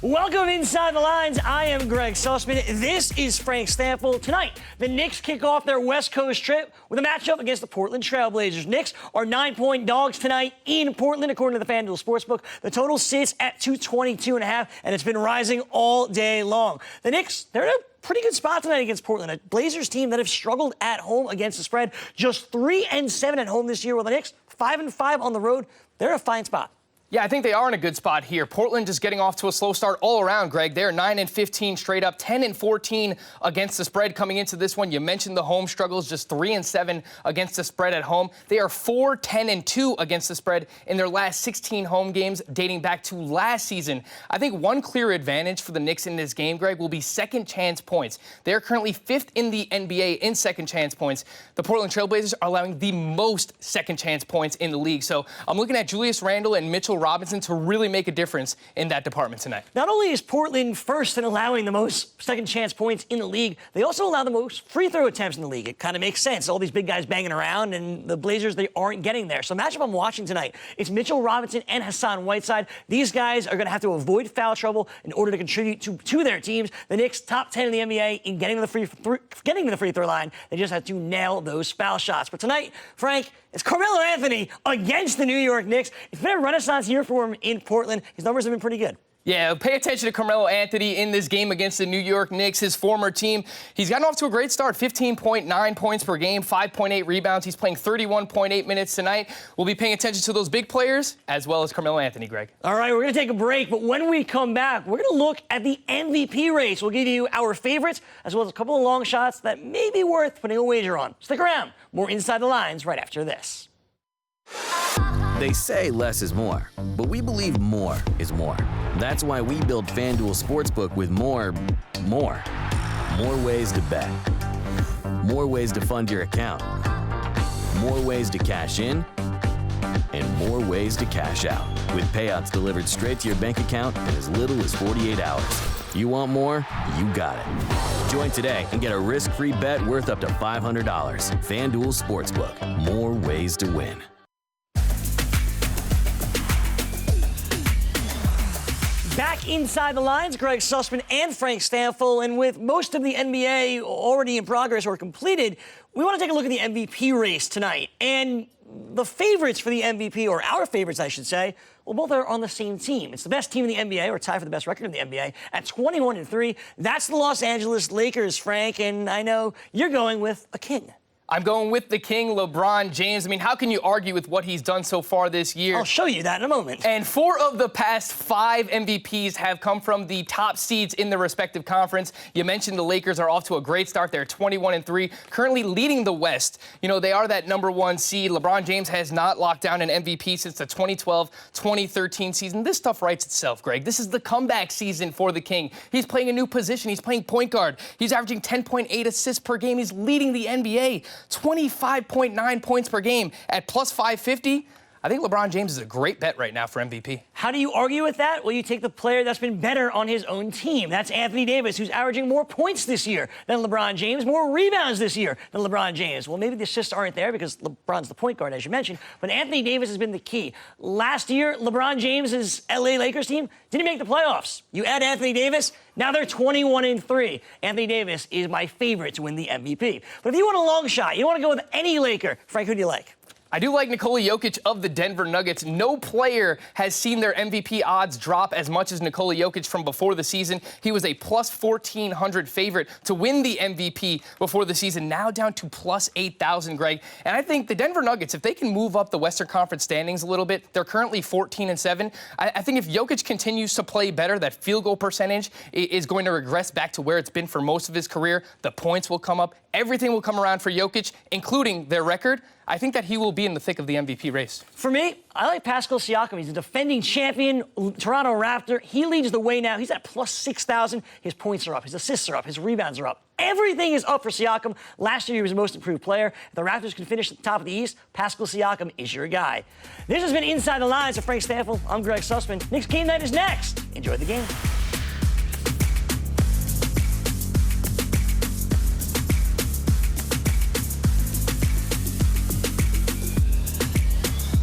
Welcome Inside the Lines. I am Greg Sussman. This is Frank Stanfield. Tonight, the Knicks kick off their West Coast trip with a matchup against the Portland Trail Blazers. Knicks are 9-point dogs tonight in Portland, according to the FanDuel Sportsbook. The total sits at 222.5, and it's been rising all day long. The Knicks, they're in a pretty good spot tonight against Portland, a Blazers team that have struggled at home against the spread. Just 3-7 at home this year, while the Knicks 5-5 on the road. They're in a fine spot. Yeah, I think they are in a good spot here. Portland just getting off to a slow start all around, Greg. They're 9-15 straight up, 10-14 against the spread coming into this one. You mentioned the home struggles, just 3-7 against the spread at home. They are 4-10-2 against the spread in their last 16 home games dating back to last season. I think one clear advantage for the Knicks in this game, Greg, will be second chance points. They're currently 5th in the NBA in second chance points. The Portland Trail Blazers are allowing the most second chance points in the league. So I'm looking at Julius Randle and Mitchell Robinson to really make a difference in that department tonight. Not only is Portland first in allowing the most second chance points in the league, they also allow the most free throw attempts in the league. It kind of makes sense. All these big guys banging around, and the Blazers, they aren't getting there. So matchup I'm watching tonight, it's Mitchell Robinson and Hassan Whiteside. These guys are going to have to avoid foul trouble in order to contribute to their teams. The Knicks, top 10 in the NBA in getting to the free throw line. They just have to nail those foul shots. But tonight, Frank, it's Carmelo Anthony against the New York Knicks. It's been a renaissance year for him in Portland. His numbers have been pretty good. Yeah, pay attention to Carmelo Anthony in this game against the New York Knicks, his former team. He's gotten off to a great start, 15.9 points per game, 5.8 rebounds. He's playing 31.8 minutes tonight. We'll be paying attention to those big players as well as Carmelo Anthony, Greg. All right, we're going to take a break, but when we come back, we're going to look at the MVP race. We'll give you our favorites as well as a couple of long shots that may be worth putting a wager on. Stick around. More Inside the Lines right after this. They say less is more, but we believe more is more. That's why we build FanDuel Sportsbook with more ways to bet, more ways to fund your account, more ways to cash in, and more ways to cash out, with payouts delivered straight to your bank account in as little as 48 hours. You want more? You got it. Join today and get a risk-free bet worth up to $500. FanDuel Sportsbook, more ways to win. Back inside the lines, Greg Sussman and Frank Stanfield. And with most of the NBA already in progress or completed, we want to take a look at the MVP race tonight. And the favorites for the MVP, or our favorites, I should say, well, both are on the same team. It's the best team in the NBA, or tied for the best record in the NBA, at 21-3. That's the Los Angeles Lakers, Frank. And I know you're going with a king. I'm going with the king, LeBron James. I mean, how can you argue with what he's done so far this year? I'll show you that in a moment. And 4 of the past 5 MVPs have come from the top seeds in the respective conference. You mentioned the Lakers are off to a great start. They're 21-3, currently leading the West. You know, they are that #1 seed. LeBron James has not locked down an MVP since the 2012-2013 season. This stuff writes itself, Greg. This is the comeback season for the king. He's playing a new position. He's playing point guard. He's averaging 10.8 assists per game. He's leading the NBA. 25.9 points per game at plus 550. I think LeBron James is a great bet right now for MVP. How do you argue with that? Well, you take the player that's been better on his own team. That's Anthony Davis, who's averaging more points this year than LeBron James, more rebounds this year than LeBron James. Well, maybe the assists aren't there because LeBron's the point guard, as you mentioned, but Anthony Davis has been the key. Last year, LeBron James's LA Lakers team didn't make the playoffs. You add Anthony Davis, now they're 21-3. Anthony Davis is my favorite to win the MVP. But if you want a long shot, you want to go with any Laker, Frank, who do you like? I do like Nikola Jokic of the Denver Nuggets. No player has seen their MVP odds drop as much as Nikola Jokic from before the season. He was a plus 1,400 favorite to win the MVP before the season, now down to plus 8,000, Greg. And I think the Denver Nuggets, if they can move up the Western Conference standings a little bit, they're currently 14-7. I think if Jokic continues to play better, that field goal percentage is going to regress back to where it's been for most of his career. The points will come up. Everything will come around for Jokic, including their record. I think that he will be in the thick of the MVP race. For me, I like Pascal Siakam. He's a defending champion, Toronto Raptor. He leads the way now. He's at plus 6,000. His points are up. His assists are up. His rebounds are up. Everything is up for Siakam. Last year, he was the most improved player. If the Raptors can finish at the top of the East, Pascal Siakam is your guy. This has been Inside the Lines of Frank Stanfield. I'm Greg Sussman. Knicks game night is next. Enjoy the game.